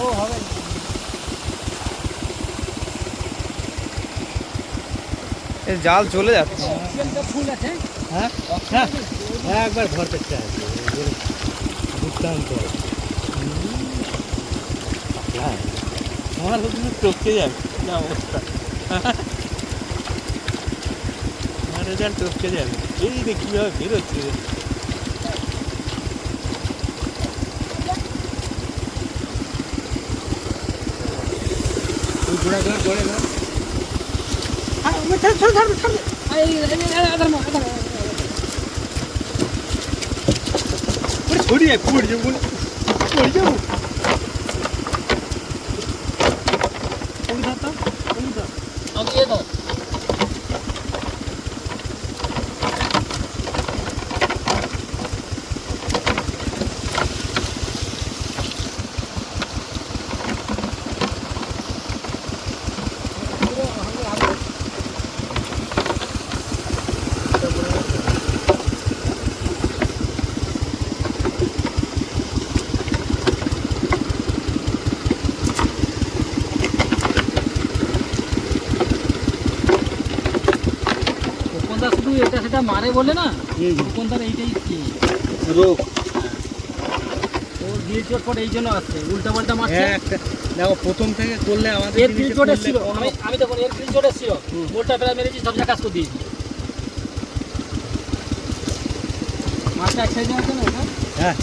ও হবে জাল চলে যাচ্ছে। ফুল আছে। হ্যাঁ হ্যাঁ হ্যাঁ একবার ধরতে চাই দুর্দান্ত আমার ওখানে টপকে যাবে না অবস্থা, আমার জাল টপকে যাবে। এই দেখ কীভাবে বেরোচ্ছে। ঘোড়া ঘর ঘরে ঘর ছড়িয়ে পড়ে যাবো পড়ে যাবো শুধু এটা সেটা মারে বলে না, কোনটার এইটাই রোগ ওর গিল চোট পড়ে এই জন্য আসছে, উল্টা পাল্টা মারছে। হ্যাঁ একটা দেখো প্রথম থেকে করলে আমাদের এর গিল চোট এসেছিল, আমি তখন এর গিল চোট এসেছিল, উল্টা পেলা মেরেছি, সব জায়গা কাজ করে দিয়েছি। মাছটা এক সাইডে আছে না ওটা? হ্যাঁ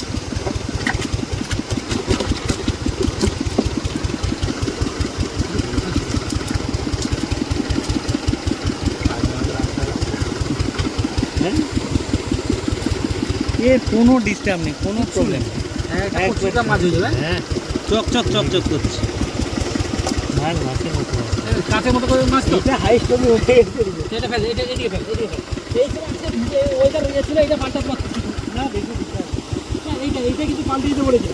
এর কোনো ডিস্টার্ব নেই, কোনো প্রবলেম নেই। একটা মাছ হয়ে যাবে। হ্যাঁ চকচক চকচক করছে মাছ মাছের মতো কাঁচের মতো করে মাছ তো। এটা হাইস্ট আমি উঠে গেছে এটা ফেল, এটা এদিকে ফেল, এদিকে ফেল। এই ছিল ওইটা রয়েছিল, এটা পাল্টাতে পারছি না, দেখি এইটা কিন্তু পাল্টে দিতে বলেছে।